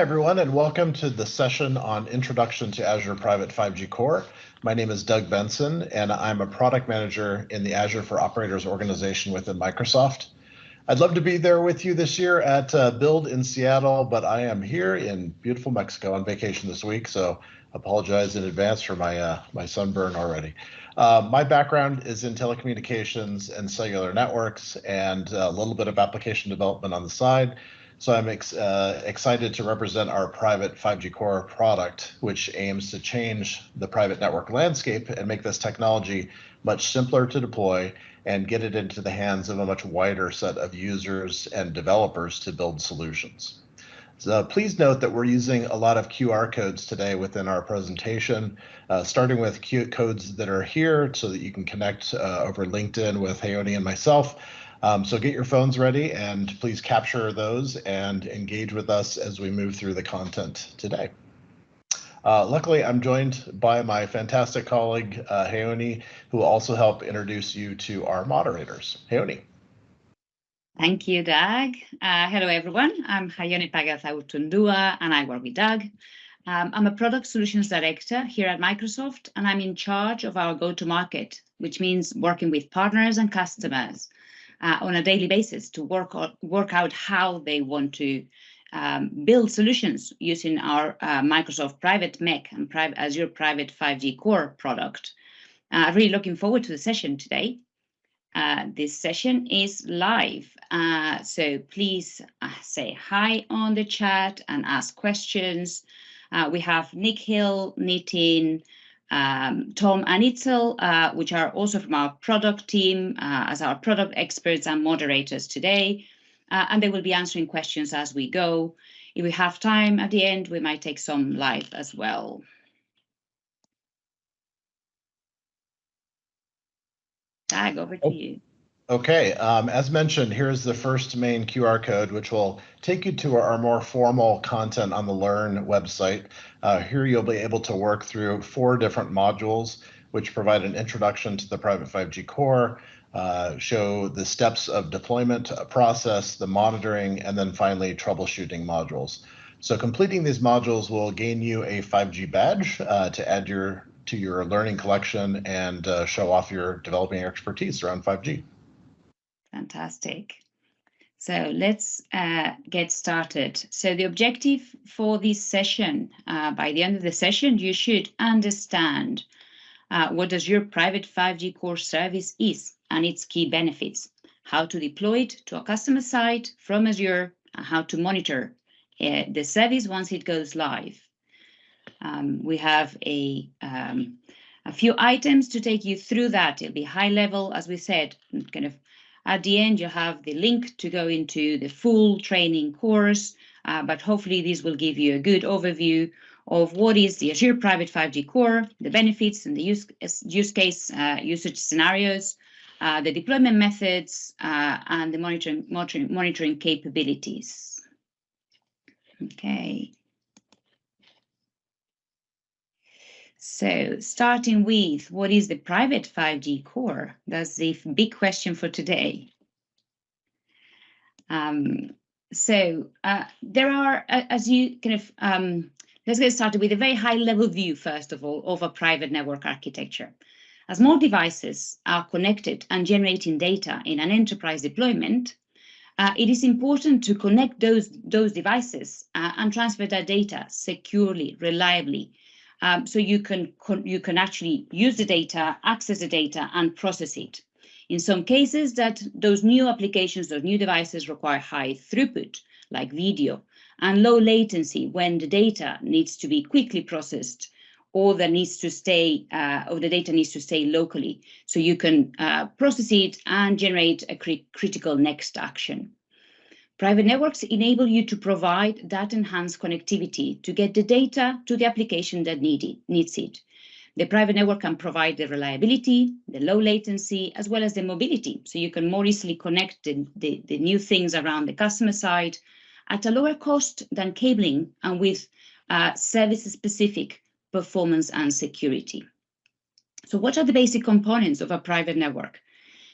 everyone, and welcome to the session on Introduction to Azure Private 5G Core. My name is Doug Benson, and I'm a product manager in the Azure for Operators organization within Microsoft. I'd love to be there with you this year at Build in Seattle, but I am here in beautiful Mexico on vacation this week, so apologize in advance for my sunburn already. My background is in telecommunications and cellular networks, and a little bit of application development on the side. So I'm excited to represent our private 5G Core product, which aims to change the private network landscape and make this technology much simpler to deploy and get it into the hands of a much wider set of users and developers to build solutions. So please note that we're using a lot of QR codes today within our presentation, starting with codes that are here so that you can connect over LinkedIn with Jaione and myself. So get your phones ready and please capture those and engage with us as we move through the content today. Luckily, I'm joined by my fantastic colleague, Jaione, who will also help introduce you to our moderators. Jaione. Thank you, Doug. Hello, everyone. I'm Jaione Pagazaurtundua, and I work with Doug. I'm a Product Solutions Director here at Microsoft, and I'm in charge of our go-to-market, which means working with partners and customers on a daily basis to work out how they want to build solutions using our Microsoft Private MEC and Azure Private 5G Core product. Really looking forward to the session today. This session is live, so please say hi on the chat and ask questions. We have Nikhil, Nitin, Tom and Itzel, which are also from our product team as our product experts and moderators today, and they will be answering questions as we go. If we have time at the end, we might take some live as well. Doug, over to you. Okay, as mentioned, here's the first main QR code, which will take you to our more formal content on the Learn website. Here you'll be able to work through 4 different modules, which provide an introduction to the private 5G core, show the steps of deployment process, the monitoring, and then finally troubleshooting modules. So completing these modules will gain you a 5G badge to add to your learning collection and show off your developing expertise around 5G. Fantastic. So let's get started. So the objective for this session, by the end of the session, you should understand what Azure Private 5G Core service is and its key benefits, how to deploy it to a customer site from Azure, and how to monitor the service once it goes live. We have a few items to take you through that. It'll be high level, as we said, kind of. At the end, you have the link to go into the full training course, but hopefully this will give you a good overview of what is the Azure Private 5G Core, the benefits and the use case usage scenarios, the deployment methods, and the monitoring capabilities. Okay. So starting with what is the private 5G core? That's the big question for today. There are, as you kind of, let's get started with a very high level view, first of all, of a private network architecture. As more devices are connected and generating data in an enterprise deployment, it is important to connect those devices and transfer that data securely, reliably, so you can actually use the data, access the data, and process it. In some cases, those new applications, those new devices require high throughput, like video, and low latency when the data needs to be quickly processed, or the data needs to stay locally, so you can process it and generate a critical next action. Private networks enable you to provide that enhanced connectivity to get the data to the application that needs it. The private network can provide the reliability, the low latency, as well as the mobility, so you can more easily connect the new things around the customer side at a lower cost than cabling and with service-specific performance and security. So what are the basic components of a private network?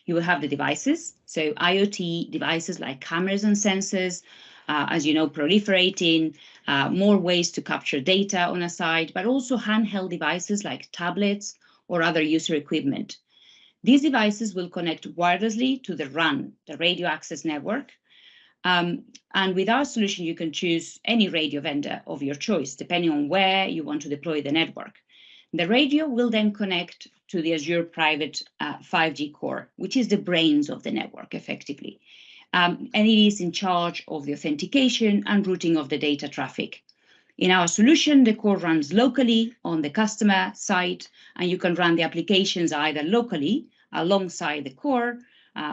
You will have the devices, so IoT devices like cameras and sensors, as you know, proliferating, more ways to capture data on a site, but also handheld devices like tablets or other user equipment. These devices will connect wirelessly to the RAN, the radio access network. And with our solution, you can choose any radio vendor of your choice, depending on where you want to deploy the network. The radio will then connect to the Azure Private 5G core, which is the brains of the network, effectively. And it is in charge of the authentication and routing of the data traffic. In our solution, the core runs locally on the customer site, and you can run the applications either locally alongside the core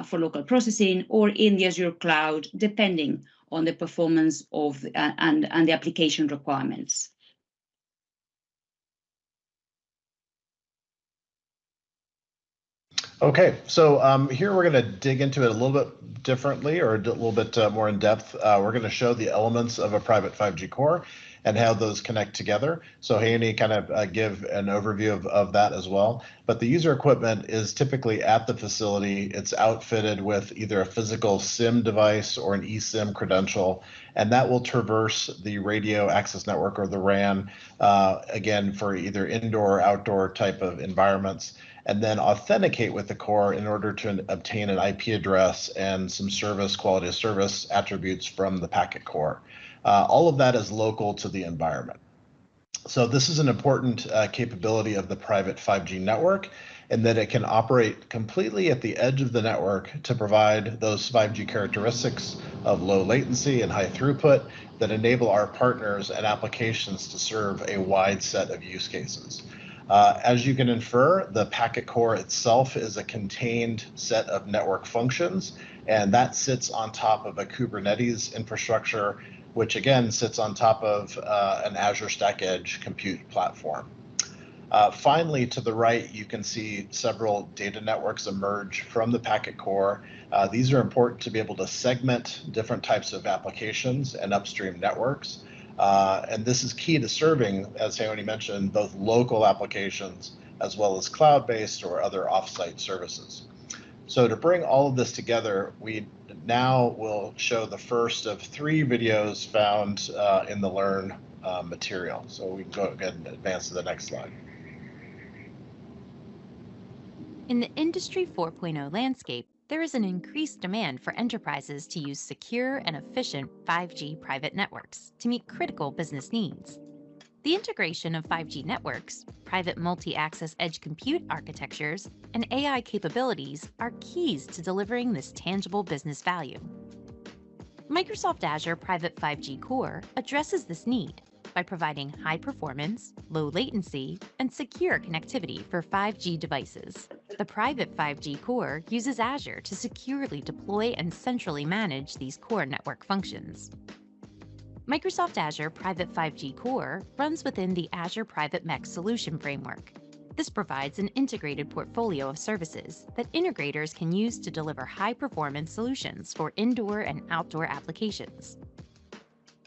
for local processing or in the Azure cloud, depending on the performance of and the application requirements. Okay, so here we're going to dig into it a little bit differently, or a little bit more in depth. We're going to show the elements of a private 5G core and how those connect together. So Jaione kind of give an overview of that as well. But the user equipment is typically at the facility. It's outfitted with either a physical SIM device or an eSIM credential, and that will traverse the radio access network, or the RAN, again, for either indoor or outdoor type of environments, and then authenticate with the core in order to obtain an IP address and some service, quality of service attributes from the packet core. All of that is local to the environment. So this is an important capability of the private 5G network, in that it can operate completely at the edge of the network to provide those 5G characteristics of low latency and high throughput that enable our partners and applications to serve a wide set of use cases. As you can infer, the packet core itself is a contained set of network functions, and that sits on top of a Kubernetes infrastructure, which again sits on top of an Azure Stack Edge compute platform. Finally, to the right, you can see several data networks emerge from the packet core. These are important to be able to segment different types of applications and upstream networks. And this is key to serving, as Jaione mentioned, both local applications as well as cloud-based or other offsite services. So to bring all of this together, we now will show the first of 3 videos found in the Learn material. So we can go ahead and advance to the next slide. In the Industry 4.0 landscape, there is an increased demand for enterprises to use secure and efficient 5G private networks to meet critical business needs. The integration of 5G networks, private multi-access edge compute architectures, and AI capabilities are keys to delivering this tangible business value. Microsoft Azure Private 5G Core addresses this need by providing high performance, low latency, and secure connectivity for 5G devices. The private 5G core uses Azure to securely deploy and centrally manage these core network functions. Microsoft Azure Private 5G Core runs within the Azure Private MEC solution framework. This provides an integrated portfolio of services that integrators can use to deliver high-performance solutions for indoor and outdoor applications.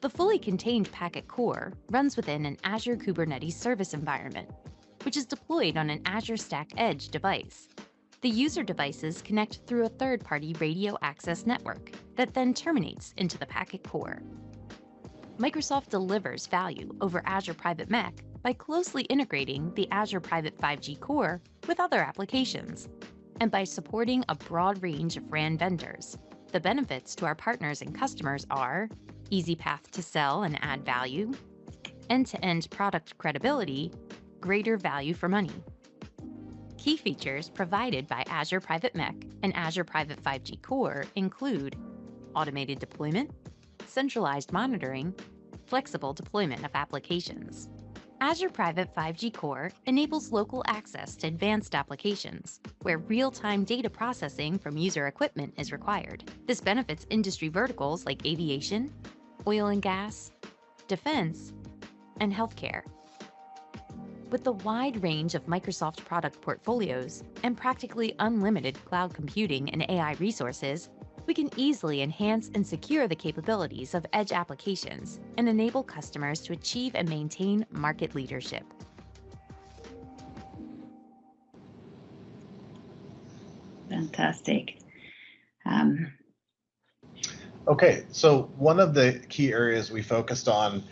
The fully contained packet core runs within an Azure Kubernetes service environment, which is deployed on an Azure Stack Edge device. The user devices connect through a third-party radio access network that then terminates into the packet core. Microsoft delivers value over Azure Private MEC by closely integrating the Azure Private 5G Core with other applications, and by supporting a broad range of RAN vendors. The benefits to our partners and customers are easy path to sell and add value, end-to-end product credibility, greater value for money. Key features provided by Azure Private MEC and Azure Private 5G Core include automated deployment, centralized monitoring, flexible deployment of applications. Azure Private 5G Core enables local access to advanced applications, where real-time data processing from user equipment is required. This benefits industry verticals like aviation, oil and gas, defense, and healthcare. With the wide range of Microsoft product portfolios and practically unlimited cloud computing and AI resources, we can easily enhance and secure the capabilities of edge applications and enable customers to achieve and maintain market leadership. Fantastic. Okay, so one of the key areas we focused on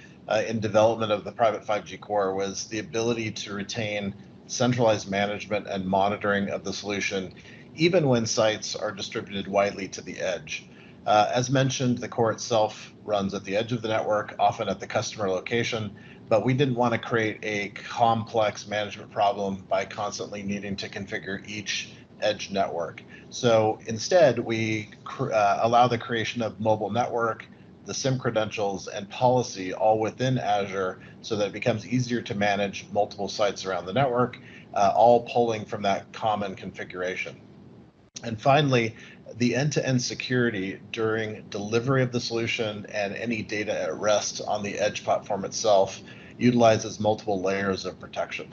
in development of the private 5G core was the ability to retain centralized management and monitoring of the solution, even when sites are distributed widely to the edge. As mentioned, the core itself runs at the edge of the network, often at the customer location, but we didn't want to create a complex management problem by constantly needing to configure each edge network. So instead, we allow the creation of mobile network, the SIM credentials, and policy all within Azure so that it becomes easier to manage multiple sites around the network, all pulling from that common configuration. And finally, the end-to-end security during delivery of the solution and any data at rest on the edge platform itself utilizes multiple layers of protection.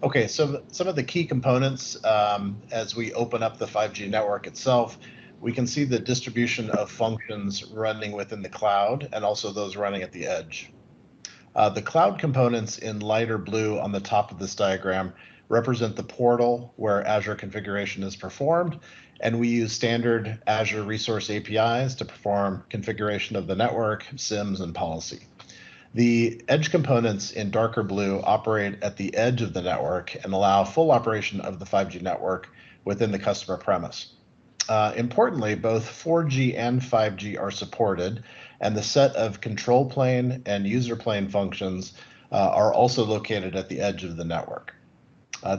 Okay, so some of the key components as we open up the 5G network itself, we can see the distribution of functions running within the cloud and also those running at the edge. The cloud components in lighter blue on the top of this diagram represent the portal where Azure configuration is performed, and we use standard Azure Resource APIs to perform configuration of the network, SIMs, and policy. The edge components in darker blue operate at the edge of the network and allow full operation of the 5G network within the customer premise. Importantly, both 4G and 5G are supported, and the set of control plane and user plane functions are also located at the edge of the network.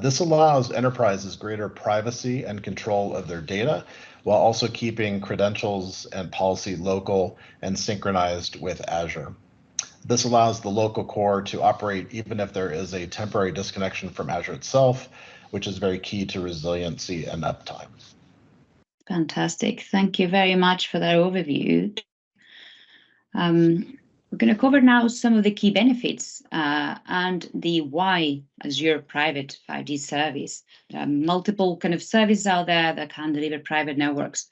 This allows enterprises greater privacy and control of their data, while also keeping credentials and policy local and synchronized with Azure. This allows the local core to operate even if there is a temporary disconnection from Azure itself, which is very key to resiliency and uptime. Fantastic. Thank you very much for that overview. We're going to cover now some of the key benefits and the why Azure Private 5G service. There are multiple kind of services out there that can deliver private networks,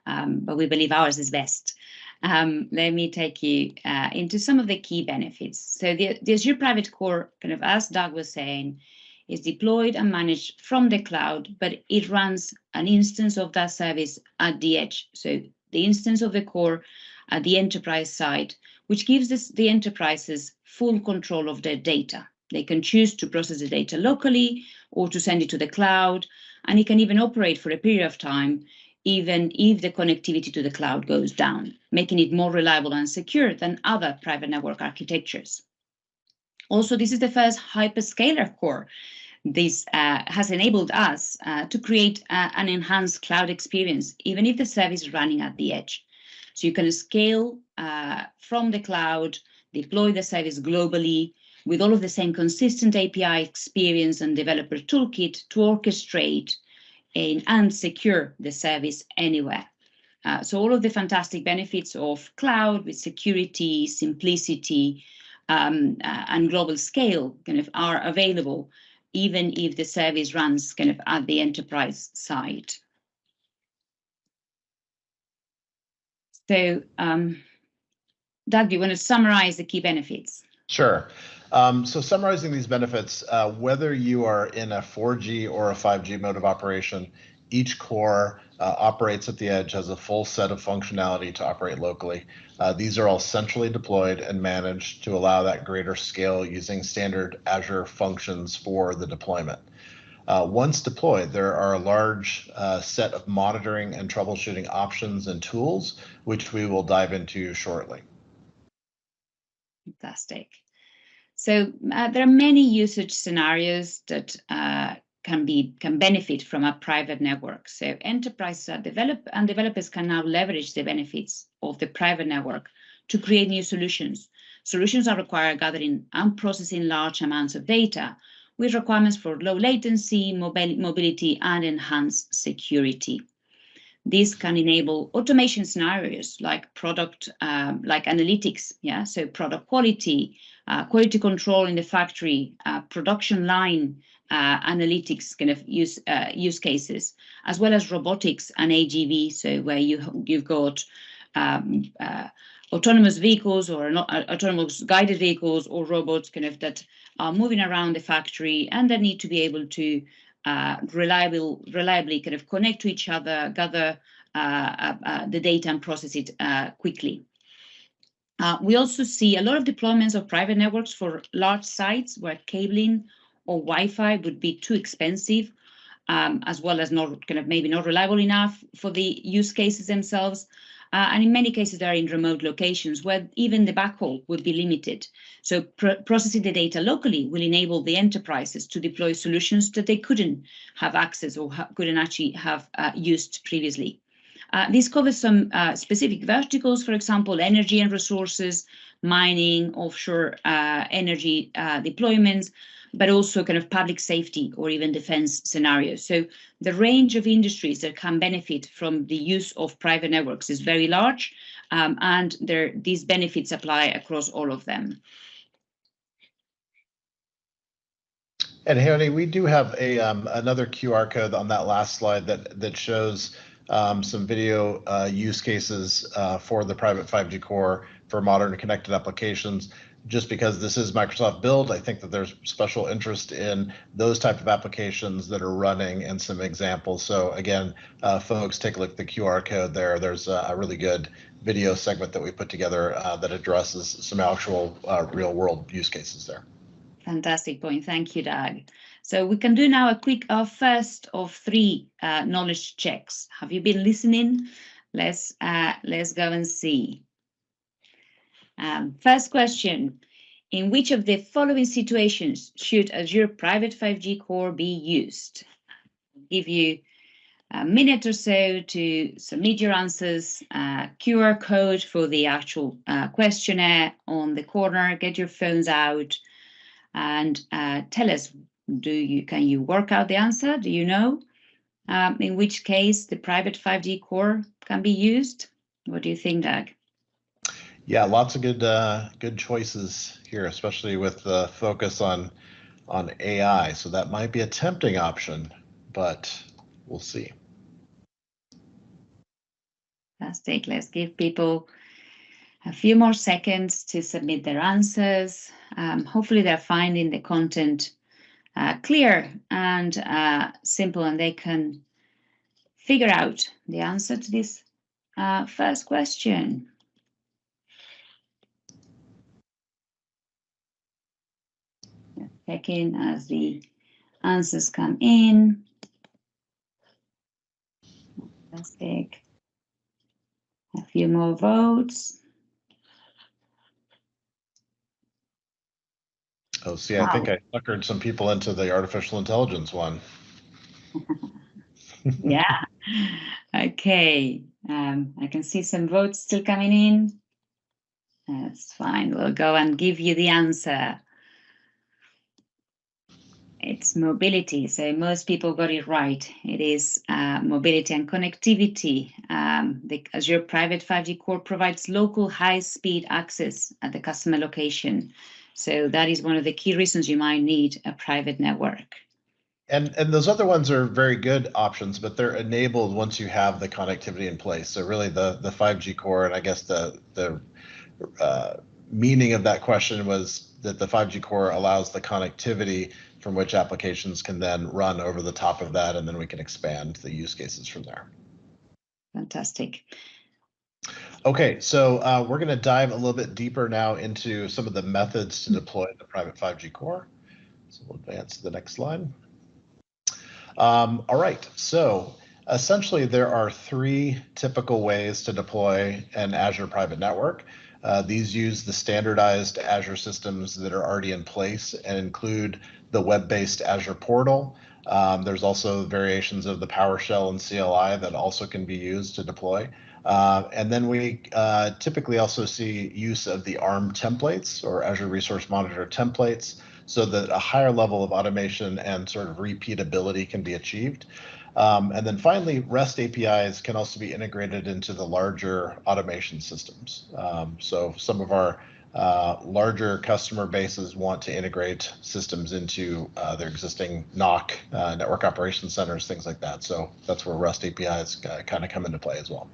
but we believe ours is best. Let me take you into some of the key benefits. So the Azure Private Core, kind of as Doug was saying, is deployed and managed from the cloud, but it runs an instance of that service at the edge. So the instance of the core at the enterprise side, which gives the enterprises full control of their data. They can choose to process the data locally or to send it to the cloud, and it can even operate for a period of time, even if the connectivity to the cloud goes down, making it more reliable and secure than other private network architectures. Also, this is the first hyperscaler core. This has enabled us to create an enhanced cloud experience, even if the service is running at the edge. So you can scale from the cloud, deploy the service globally with all of the same consistent API experience and developer toolkit to orchestrate and secure the service anywhere. So all of the fantastic benefits of cloud with security, simplicity, and global scale kind of are available, even if the service runs kind of at the enterprise side. So, Doug, do you want to summarize the key benefits? Sure. So summarizing these benefits, whether you are in a 4G or a 5G mode of operation, each core operates at the edge, has a full set of functionality to operate locally. These are all centrally deployed and managed to allow that greater scale using standard Azure functions for the deployment. Once deployed, there are a large set of monitoring and troubleshooting options and tools, which we will dive into shortly. Fantastic. So there are many usage scenarios that can benefit from a private network. So enterprises and developers can now leverage the benefits of the private network to create new solutions. Solutions that require gathering and processing large amounts of data with requirements for low latency, mobility, and enhanced security. This can enable automation scenarios like like analytics, so product quality, quality control in the factory, production line analytics kind of use cases, as well as robotics and AGV, so where you've got autonomous vehicles or not autonomous guided vehicles or robots kind of that are moving around the factory and that need to be able to reliably kind of connect to each other, gather the data and process it quickly. We also see a lot of deployments of private networks for large sites where cabling or Wi-Fi would be too expensive, as well as maybe not reliable enough for the use cases themselves. And in many cases, they're in remote locations where even the backhaul would be limited. So processing the data locally will enable the enterprises to deploy solutions that they couldn't have access or couldn't actually have used previously. This covers some specific verticals, for example, energy and resources, mining, offshore energy deployments, but also kind of public safety or even defense scenarios. So the range of industries that can benefit from the use of private networks is very large, and these benefits apply across all of them. And Jaione, we do have a another QR code on that last slide that shows some video use cases for the private 5G core for modern connected applications. Just because this is Microsoft Build, I think that there's special interest in those type of applications that are running and some examples. So again, folks, take a look at the QR code there. There's a really good video segment that we put together that addresses some actual real world use cases there. Fantastic point. Thank you, Doug. So we can do now a quick, our first of 3 knowledge checks. Have you been listening? Let's go and see. First question, in which of the following situations should Azure Private 5G Core be used? I'll give you a minute or so to submit your answers. QR code for the actual questionnaire on the corner. Get your phones out and tell us, can you work out the answer? Do you know? In which case the private 5G core can be used? What do you think, Doug? Yeah, lots of good choices here, especially with the focus on AI. So that might be a tempting option, but we'll see. Fantastic. Let's give people a few more seconds to submit their answers. Hopefully they're finding the content clear and simple, and they can figure out the answer to this first question. Checking as the answers come in. Fantastic. A few more votes. Oh, see, I think I suckered some people into the artificial intelligence one. Yeah. Okay. I can see some votes still coming in. That's fine. We'll go and give you the answer. It's mobility. So most people got it right. It is mobility and connectivity. The Azure Private 5G Core provides local high-speed access at the customer location. So that is one of the key reasons you might need a private network. And those other ones are very good options, but they're enabled once you have the connectivity in place. So really the 5G core, and I guess the meaning of that question was that the 5G core allows the connectivity from which applications can then run over the top of that, and then we can expand the use cases from there. Fantastic. Okay, so we're going to dive a little bit deeper now into some of the methods to deploy the private 5G core. So we'll advance to the next slide. All right, so essentially there are 3 typical ways to deploy an Azure private network. These use the standardized Azure systems that are already in place and include the web-based Azure Portal. There's also variations of the PowerShell and CLI that also can be used to deploy. And then we typically also see use of the ARM templates or Azure Resource Monitor templates, so that a higher level of automation and sort of repeatability can be achieved. And then finally, REST APIs can also be integrated into the larger automation systems. So some of our larger customer bases want to integrate systems into their existing NOC, network operations centers, things like that. So that's where REST APIs kind of come into play as well.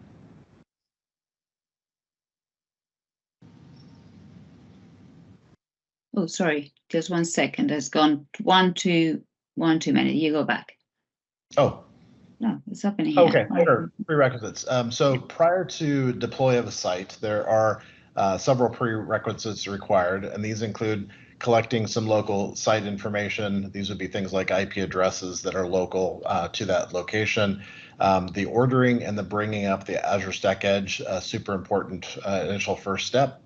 Oh, sorry, just 1 second. It's gone 1 2 minutes. You go back. Oh, no, it's open here. okay, sure. Prerequisites. So prior to deploy of a site, there are several prerequisites required, and these include collecting some local site information. These would be things like IP addresses that are local to that location. The ordering and the bringing up the Azure Stack Edge, super important initial first step.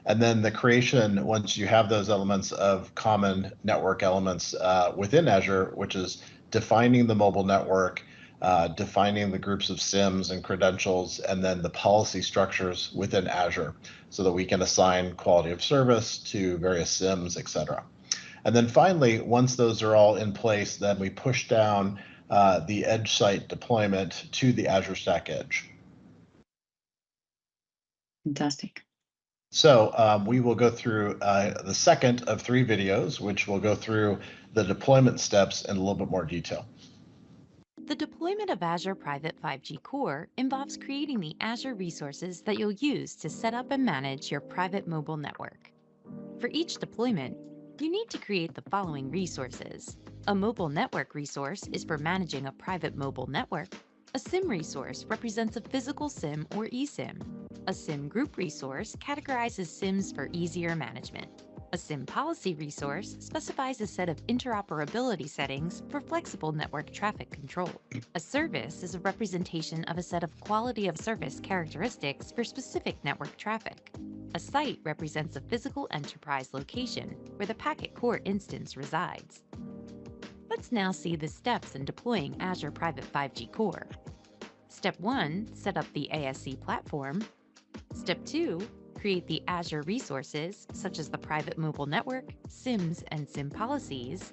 And then the creation, once you have those elements of common network elements within Azure, which is defining the mobile network, defining the groups of SIMs and credentials, and then the policy structures within Azure so that we can assign quality of service to various SIMs, et cetera. And then finally, once those are all in place, then we push down the edge site deployment to the Azure Stack Edge. Fantastic. So we will go through the second of 3 videos, which will go through the deployment steps in a little bit more detail. The deployment of Azure Private 5G Core involves creating the Azure resources that you'll use to set up and manage your private mobile network. For each deployment, you need to create the following resources. A mobile network resource is for managing a private mobile network. A SIM resource represents a physical SIM or eSIM. A SIM group resource categorizes SIMs for easier management. A SIM policy resource specifies a set of interoperability settings for flexible network traffic control. A service is a representation of a set of quality of service characteristics for specific network traffic. A site represents a physical enterprise location where the packet core instance resides. Let's now see the steps in deploying Azure Private 5G Core. Step 1, set up the ASC platform. Step 2, create the Azure resources, such as the private mobile network, SIMs, and SIM policies.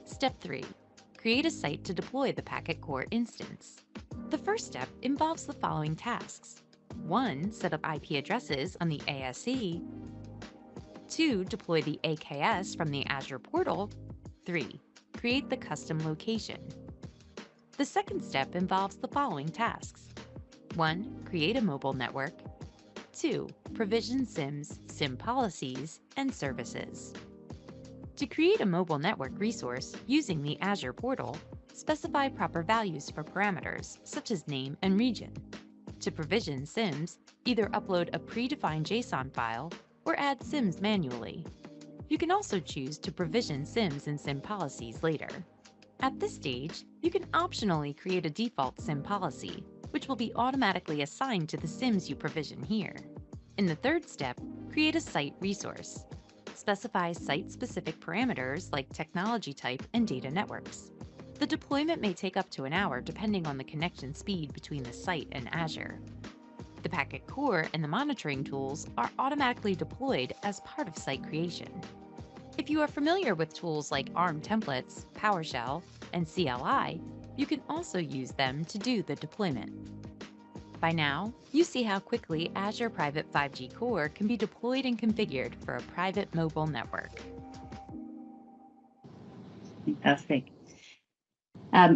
Step 3, create a site to deploy the packet core instance. The first step involves the following tasks. 1, set up IP addresses on the ASC. 2, deploy the AKS from the Azure Portal. 3, create the custom location. The second step involves the following tasks. 1, create a mobile network. 2, provision SIMs, SIM policies, and services. To create a mobile network resource using the Azure Portal, specify proper values for parameters such as name and region. To provision SIMs, either upload a predefined JSON file or add SIMs manually. You can also choose to provision SIMs and SIM policies later. At this stage, you can optionally create a default SIM policy, which will be automatically assigned to the SIMs you provision here. In the third step, create a site resource. Specify site-specific parameters like technology type and data networks. The deployment may take up to an hour depending on the connection speed between the site and Azure. The packet core and the monitoring tools are automatically deployed as part of site creation. If you are familiar with tools like ARM templates, PowerShell, and CLI, you can also use them to do the deployment. By now, you see how quickly Azure Private 5G Core can be deployed and configured for a private mobile network. Fantastic.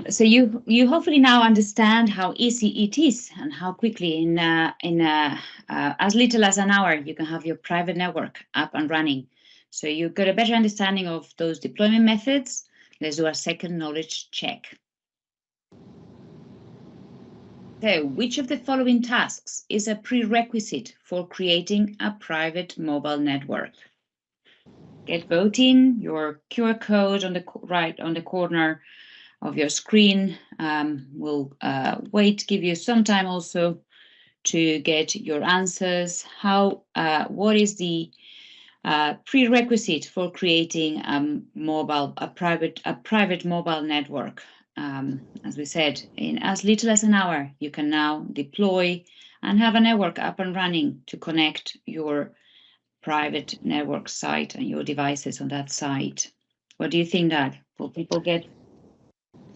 So you hopefully now understand how easy it is and how quickly in as little as an hour you can have your private network up and running. So you've got a better understanding of those deployment methods. Let's do a second knowledge check. So, which of the following tasks is a prerequisite for creating a private mobile network? Get voting. Your QR code on the right on the corner of your screen will give you some time also to get your answers. What is the prerequisite for creating a private mobile network? As we said, in as little as an hour, you can now deploy and have a network up and running to connect your private network site and your devices on that site. What do you think, Doug? Will people get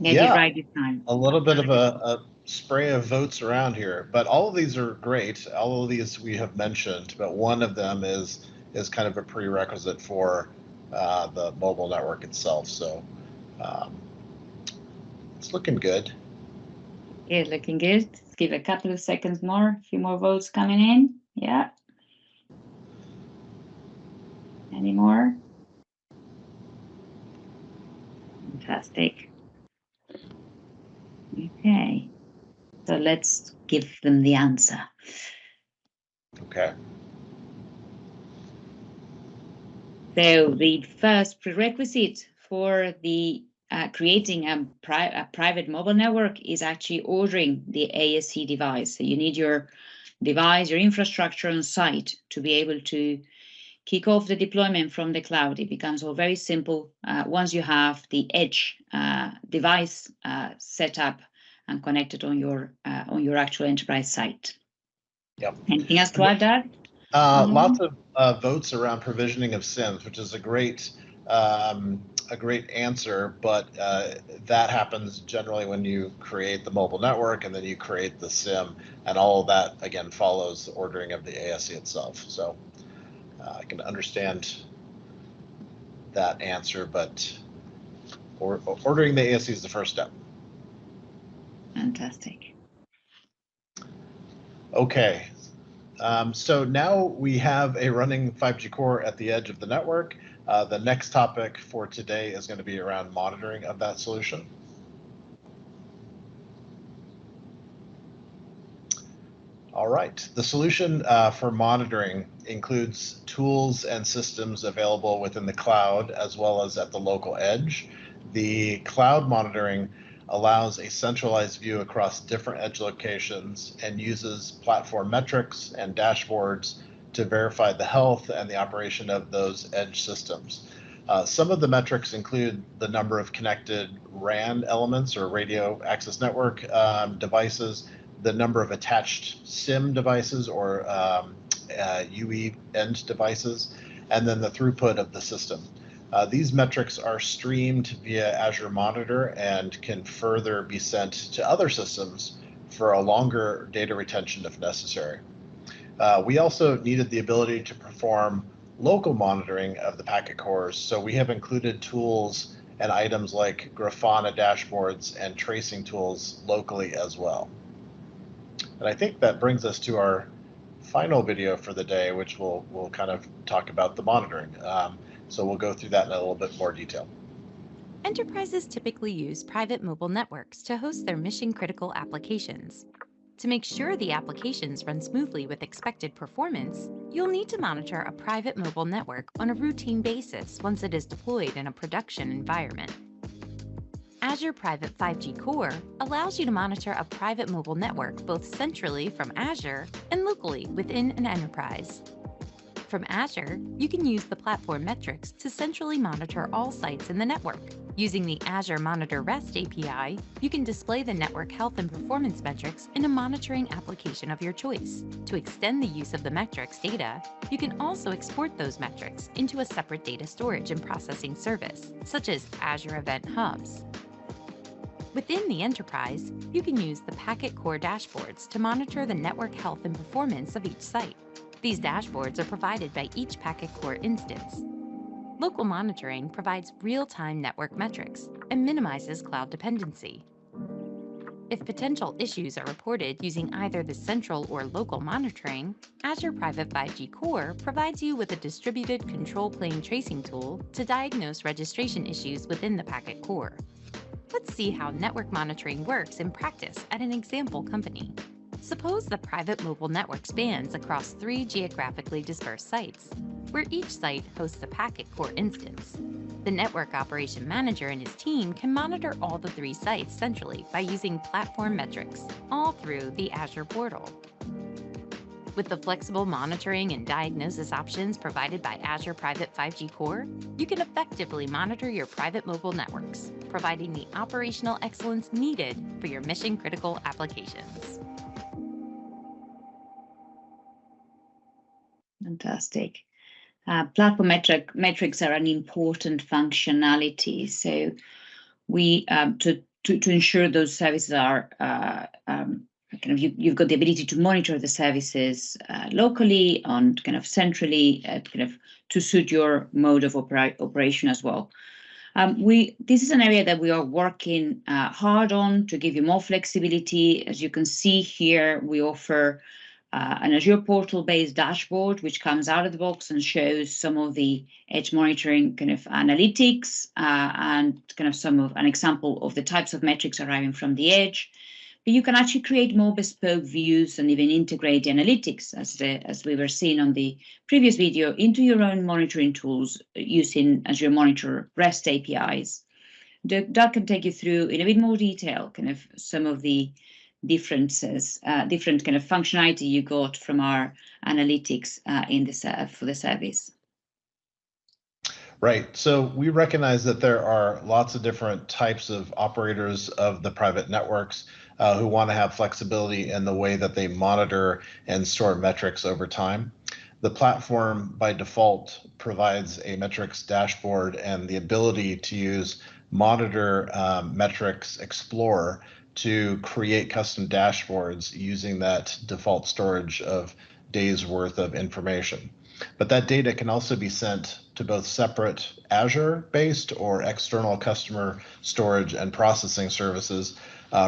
it right this time? A little bit of a spray of votes around here, but all of these are great. All of these we have mentioned, but one of them is kind of a prerequisite for the mobile network itself. So it's looking good. Yeah, looking good. Let's give a couple of seconds more. A few more votes coming in. Yeah. Any more? Fantastic. Okay, so let's give them the answer. Okay. So the first prerequisite for the creating a private mobile network is actually ordering the ASC device. So you need your device, your infrastructure on site to be able to kick off the deployment from the cloud. It becomes all very simple once you have the edge device set up and connected on your actual enterprise site. Yep. Anything else to add, Doug? Lots of votes around provisioning of SIMs, which is a great answer, but that happens generally when you create the mobile network and then you create the SIM, and all of that again follows the ordering of the ASC itself. So I can understand that answer, but ordering the ASC is the first step. Fantastic. Okay. So now we have a running 5G core at the edge of the network. The next topic for today is going to be around monitoring of that solution. All right, the solution for monitoring includes tools and systems available within the cloud as well as at the local edge. The cloud monitoring allows a centralized view across different edge locations and uses platform metrics and dashboards to verify the health and the operation of those edge systems. Some of the metrics include the number of connected RAN elements or radio access network devices, the number of attached SIM devices or UE end devices, and then the throughput of the system. These metrics are streamed via Azure Monitor and can further be sent to other systems for a longer data retention if necessary. We also needed the ability to perform local monitoring of the packet cores, so we have included tools and items like Grafana dashboards and tracing tools locally as well. And I think that brings us to our final video for the day, which we'll kind of talk about the monitoring. So we'll go through that in a little bit more detail. Enterprises typically use private mobile networks to host their mission-critical applications. To make sure the applications run smoothly with expected performance, you'll need to monitor a private mobile network on a routine basis once it is deployed in a production environment. Azure Private 5G Core allows you to monitor a private mobile network both centrally from Azure and locally within an enterprise. From Azure, you can use the platform metrics to centrally monitor all sites in the network. Using the Azure Monitor REST API, you can display the network health and performance metrics in a monitoring application of your choice. To extend the use of the metrics data, you can also export those metrics into a separate data storage and processing service, such as Azure Event Hubs. Within the enterprise, you can use the Packet Core dashboards to monitor the network health and performance of each site. These dashboards are provided by each Packet Core instance. Local monitoring provides real-time network metrics and minimizes cloud dependency. If potential issues are reported using either the central or local monitoring, Azure Private 5G Core provides you with a distributed control plane tracing tool to diagnose registration issues within the Packet Core. Let's see how network monitoring works in practice at an example company. Suppose the private mobile network spans across 3 geographically dispersed sites, where each site hosts a Packet Core instance. The network operation manager and his team can monitor all the 3 sites centrally by using platform metrics, all through the Azure Portal. With the flexible monitoring and diagnosis options provided by Azure Private 5G Core, you can effectively monitor your private mobile networks, providing the operational excellence needed for your mission-critical applications. Fantastic. Platform metrics are an important functionality. So we to ensure those services are you've got the ability to monitor the services locally and kind of centrally, to suit your mode of operation as well. This is an area that we are working hard on to give you more flexibility. As you can see here, we offer an Azure Portal-based dashboard, which comes out of the box and shows some of the edge monitoring kind of analytics and kind of an example of the types of metrics arriving from the edge. But you can actually create more bespoke views and even integrate the analytics, as we were seeing on the previous video, into your own monitoring tools using Azure Monitor REST APIs. Doug can take you through in a bit more detail kind of some of the differences, different kind of functionality you got from our analytics for the service. Right. So we recognize that there are lots of different types of operators of the private networks who want to have flexibility in the way that they monitor and store metrics over time. The platform by default provides a metrics dashboard and the ability to use Monitor Metrics Explorer to create custom dashboards using that default storage of days worth of information. But that data can also be sent to both separate Azure-based or external customer storage and processing services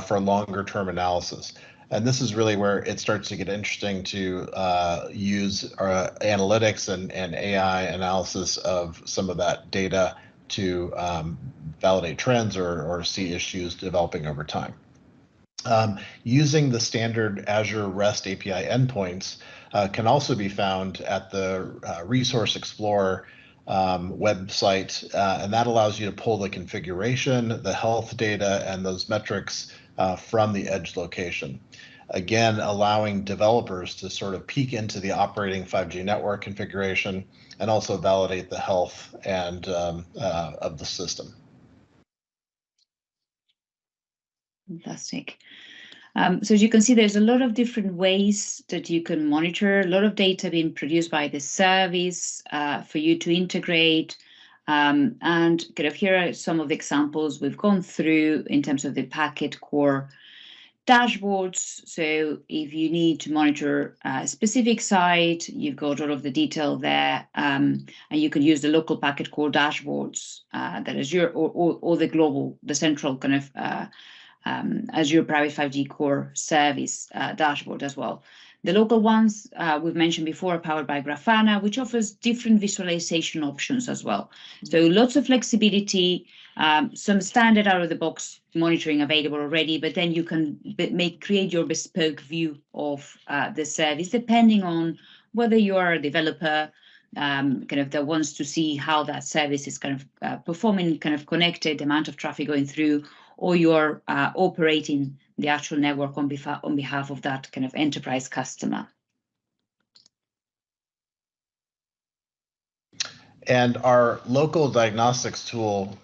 for longer term analysis. And this is really where it starts to get interesting to use analytics and AI analysis of some of that data to validate trends or see issues developing over time. Using the standard Azure REST API endpoints can also be found at the Resource Explorer website, and that allows you to pull the configuration, the health data, and those metrics from the edge location. Again, allowing developers to sort of peek into the operating 5G network configuration and also validate the health and of the system. Fantastic. So as you can see, there's a lot of different ways that you can monitor, a lot of data being produced by the service for you to integrate. And kind of here are some of the examples we've gone through in terms of the packet core dashboards. So if you need to monitor a specific site, you've got all of the detail there, and you can use the local packet core dashboards that Azure or the central kind of Azure Private 5G Core Service dashboard as well. The local ones we've mentioned before are powered by Grafana, which offers different visualization options as well. So lots of flexibility, some standard out-of-the-box monitoring available already, but then you can create your bespoke view of the service depending on whether you are a developer kind of that wants to see how that service is kind of performing, kind of connected, the amount of traffic going through, or you're operating the actual network on behalf of that kind of enterprise customer. And our local diagnostics tool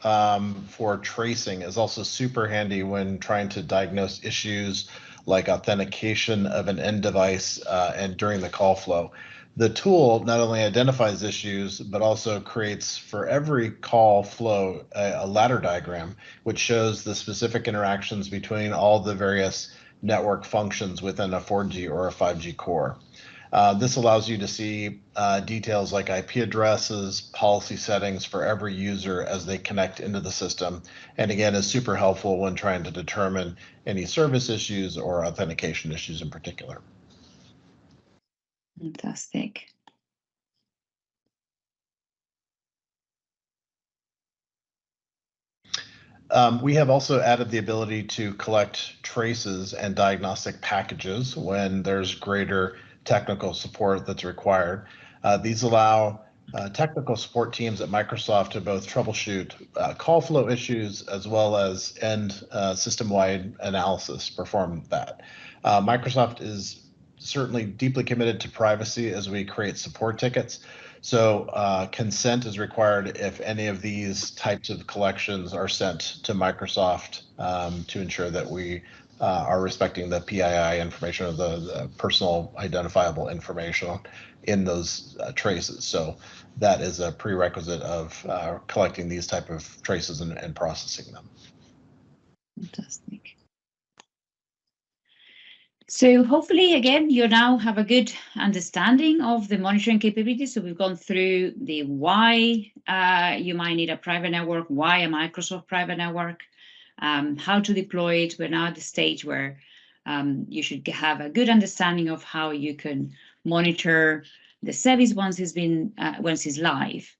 for tracing is also super handy when trying to diagnose issues like authentication of an end device and during the call flow. The tool not only identifies issues, but also creates for every call flow a ladder diagram, which shows the specific interactions between all the various network functions within a 4G or a 5G core. This allows you to see details like IP addresses, policy settings for every user as they connect into the system. And again, is super helpful when trying to determine any service issues or authentication issues in particular. Fantastic. We have also added the ability to collect traces and diagnostic packages when there's greater technical support that's required. These allow technical support teams at Microsoft to both troubleshoot call flow issues as well as end system-wide analysis, perform that. Microsoft is certainly deeply committed to privacy as we create support tickets. So consent is required if any of these types of collections are sent to Microsoft to ensure that we are respecting the PII information or the personal identifiable information in those traces. So that is a prerequisite of collecting these type of traces and processing them. Fantastic. So hopefully, again, you now have a good understanding of the monitoring capabilities. So we've gone through the why you might need a private network, why a Microsoft private network, how to deploy it. We're now at the stage where You should have a good understanding of how you can monitor the service once it's live.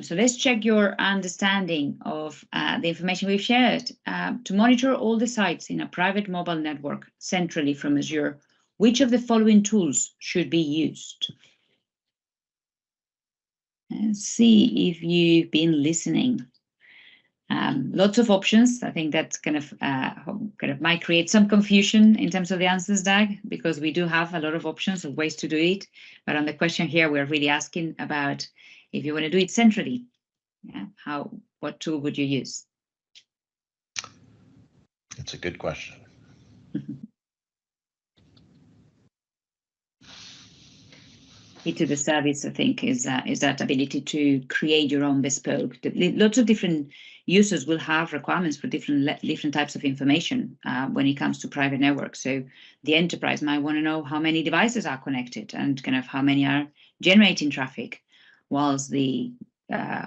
So let's check your understanding of the information we've shared. To monitor all the sites in a private mobile network centrally from Azure, which of the following tools should be used? Let's see if you've been listening. Lots of options. I think that kind of might create some confusion in terms of the answers, Doug, because we do have a lot of options of ways to do it. But on the question here, we're really asking about if you want to do it centrally, what tool would you use? It's a good question. Key to the service, I think, is that ability to create your own bespoke. Lots of different users will have requirements for different types of information when it comes to private networks. So the enterprise might want to know how many devices are connected and kind of how many are generating traffic, whilst the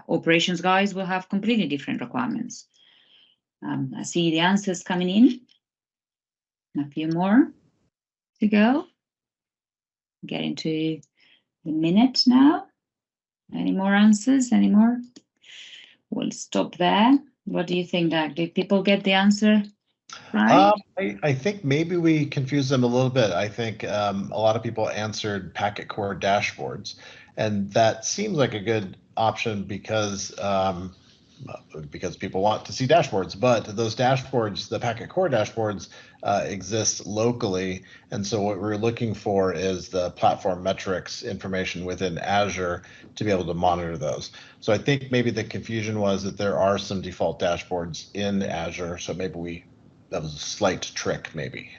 operations guys will have completely different requirements. I see the answers coming in. A few more to go. Getting to the minute now. Any more answers? Any more? We'll stop there. What do you think, Doug? Did people get the answer right? I think maybe we confused them a little bit. I think a lot of people answered packet core dashboards, and that seems like a good option because people want to see dashboards, but those dashboards, the packet core dashboards, exist locally. And so what we're looking for is the platform metrics information within Azure to be able to monitor those. So I think maybe the confusion was that there are some default dashboards in Azure. So maybe that was a slight trick maybe.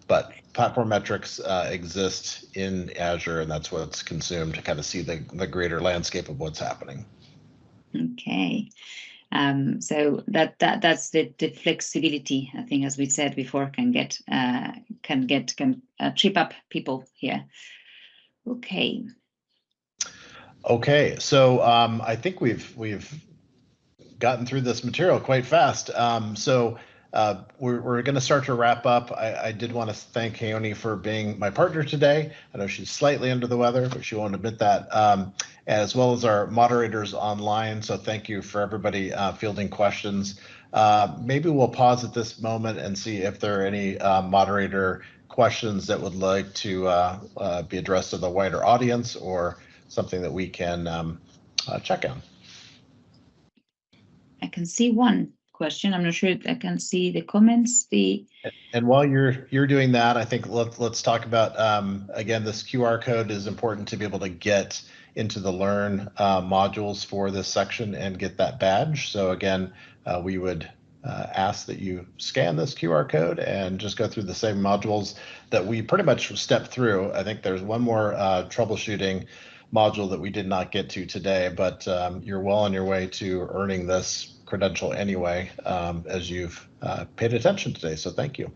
But platform metrics exist in Azure, and that's what's consumed to kind of see the greater landscape of what's happening. Okay, so that's the flexibility, I think, as we said before, can trip up people here. Okay. Okay, so I think we've gotten through this material quite fast. We're going to start to wrap up. I did want to thank Jaione for being my partner today. I know she's slightly under the weather, but she won't admit that, as well as our moderators online. So thank you for everybody fielding questions. Maybe we'll pause at this moment and see if there are any moderator questions that would like to be addressed to the wider audience or something that we can check on. I can see one question. I'm not sure if I can see the comments. And while you're doing that, I think let's talk about again, this QR code is important to be able to get into the Learn modules for this section and get that badge. So again, we would ask that you scan this QR code and just go through the same modules that we pretty much stepped through. I think there's one more troubleshooting module that we did not get to today, but you're well on your way to earning this credential anyway, as you've paid attention today. So thank you.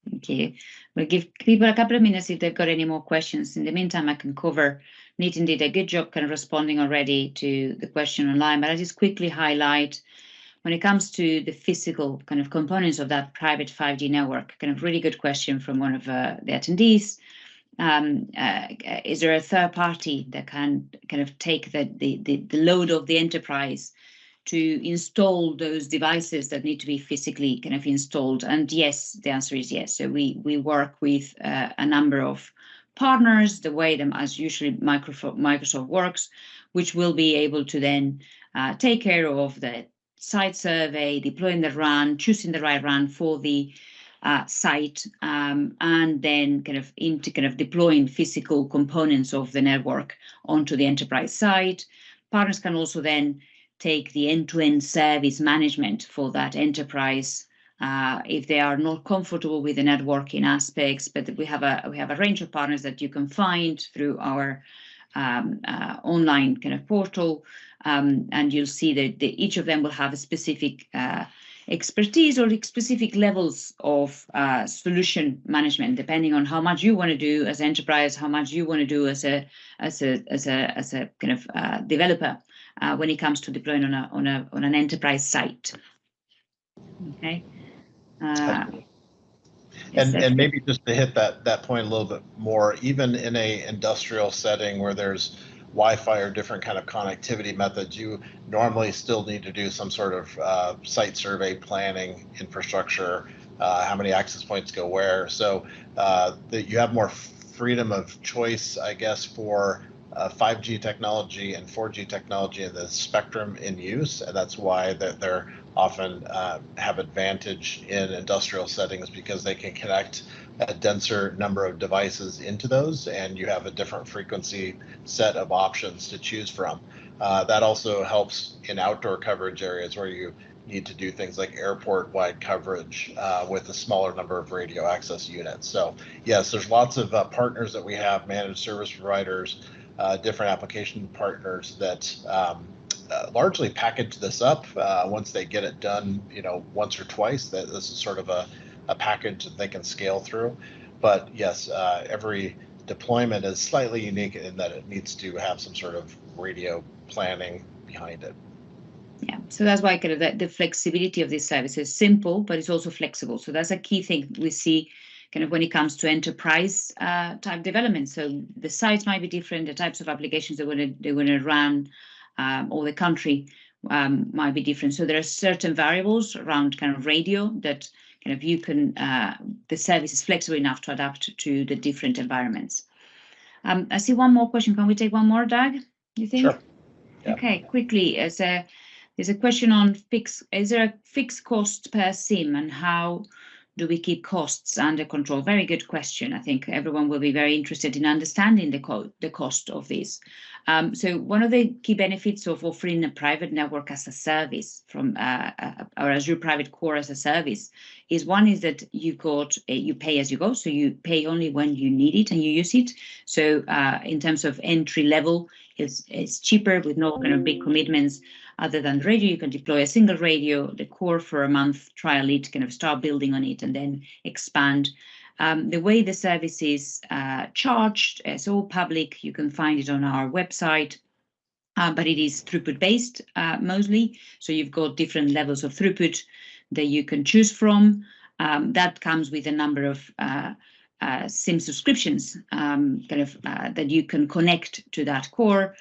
Thank you. We'll give people a couple of minutes if they've got any more questions. In the meantime, I can cover. Nitin did a good job kind of responding already to the question online, but I'll just quickly highlight when it comes to the physical kind of components of that private 5G network, kind of really good question from one of the attendees. Is there a third party that can kind of take the load of the enterprise to install those devices that need to be physically kind of installed? And yes, the answer is yes. So we work with a number of partners, the way them as usually Microsoft works, which will be able to then take care of the site survey, deploying the RAN, choosing the right RAN for the site, and then kind of deploying physical components of the network onto the enterprise site. Partners can also then take the end-to-end service management for that enterprise if they are not comfortable with the networking aspects. But we have a range of partners that you can find through our online kind of portal, and you'll see that each of them will have a specific expertise or specific levels of solution management, depending on how much you want to do as enterprise, how much you want to do as a kind of developer when it comes to deploying on an enterprise site. Okay. And maybe just to hit that point a little bit more, even in a industrial setting where there's Wi-Fi or different kind of connectivity methods, you normally still need to do some sort of site survey planning, infrastructure, how many access points go where. So that you have more freedom of choice, I guess, for 5G technology and 4G technology in the spectrum in use, and that's why they're often have advantage in industrial settings, because they can connect a denser number of devices into those, and you have a different frequency set of options to choose from. That also helps in outdoor coverage areas where you need to do things like airport-wide coverage with a smaller number of radio access units. So yes, there's lots of partners that we have, managed service providers, different application partners that largely package this up once they get it done, once or twice. That this is sort of a package that they can scale through. But yes, every deployment is slightly unique in that it needs to have some sort of radio planning behind it. Yeah, so that's why kind of the flexibility of this service is simple, but it's also flexible. So that's a key thing we see kind of when it comes to enterprise type development. So the sites might be different, the types of applications they're going to run, or the country might be different. So there are certain variables around kind of radio that kind of you can, the service is flexible enough to adapt to the different environments. I see one more question. Can we take one more, Doug? You think? Sure. Yeah. Okay, quickly. There's a question on is there a fixed cost per SIM, and how do we keep costs under control? Very good question. I think everyone will be very interested in understanding the cost of this. So one of the key benefits of offering a private network as a service from our Azure Private Core as a service is that you pay as you go. So you pay only when you need it and you use it. So in terms of entry level, it's cheaper with no kind of big commitments. Other than radio, you can deploy a single radio, the core for a month, trial it, kind of start building on it, and then expand. The way the service is charged is all public. You can find it on our website, but it is throughput-based mostly. So you've got different levels of throughput that you can choose from. That comes with a number of SIM subscriptions that you can connect to that core.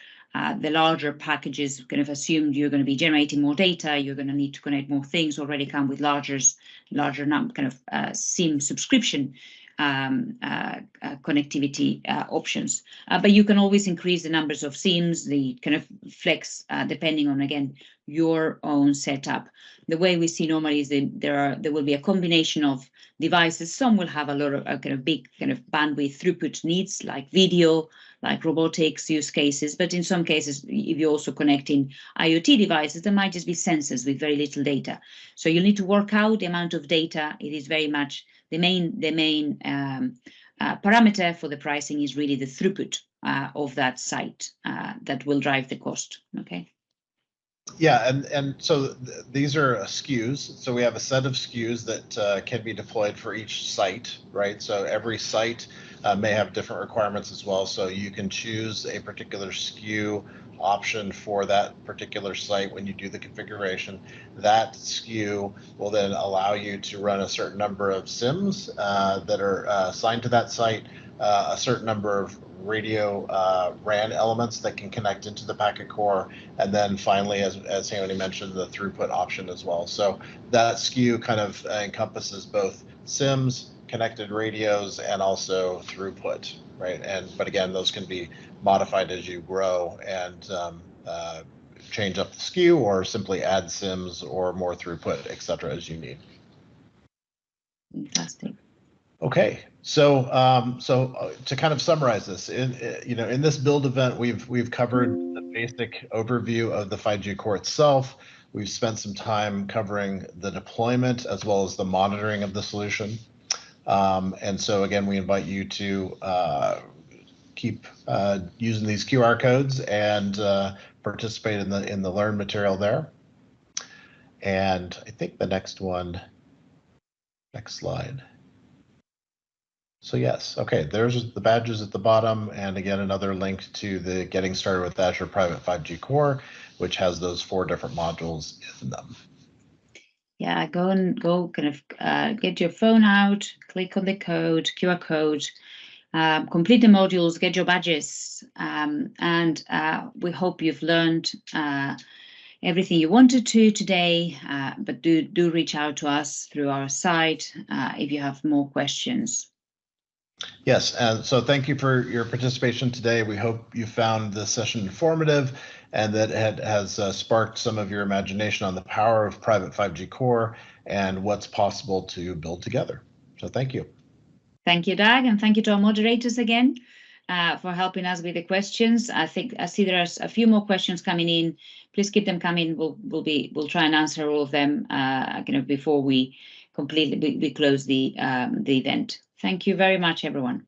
The larger packages kind of assume you're going to be generating more data, you're going to need to connect more things, already come with larger kind of SIM subscription connectivity options. But you can always increase the numbers of SIMs, the kind of flex, depending on, again, your own setup. The way we see normally is that there will be a combination of devices. Some will have a lot of kind of big kind of bandwidth throughput needs, like video, like robotics use cases. But in some cases, if you're also connecting IoT devices, there might just be sensors with very little data. So you'll need to work out the amount of data. It is very much the main parameter for the pricing is really the throughput of that site that will drive the cost. Okay. Yeah, and so these are SKUs. So we have a set of SKUs that can be deployed for each site, right? So every site may have different requirements as well. So you can choose a particular SKU option for that particular site when you do the configuration. That SKU will then allow you to run a certain number of SIMs that are assigned to that site, a certain number of radio RAN elements that can connect into the packet core, and then finally, as Jaione mentioned, the throughput option as well. So that SKU kind of encompasses both SIMs, connected radios, and also throughput, right? But again, those can be modified as you grow and change up the SKU, or simply add SIMs or more throughput, et cetera, as you need. Fantastic. Okay, so to kind of summarize this, in this build event, we've covered the basic overview of the 5G core itself. We've spent some time covering the deployment as well as the monitoring of the solution. And so again, we invite you to keep using these QR codes and participate in the Learn material there. And I think the next slide. So yes, okay, there's the badges at the bottom, and again, another link to the Getting Started with Azure Private 5G Core, which has those 4 different modules in them. Yeah, go get your phone out, click on the code, QR code, complete the modules, get your badges, and we hope you've learned everything you wanted to today, but do reach out to us through our site if you have more questions. Yes, and so thank you for your participation today. We hope you found this session informative and that it has sparked some of your imagination on the power of private 5G core and what's possible to build together. So thank you. Thank you, Doug, and thank you to our moderators again for helping us with the questions. I see there's a few more questions coming in. Please keep them coming. We'll try and answer all of them before we close the event. Thank you very much, everyone.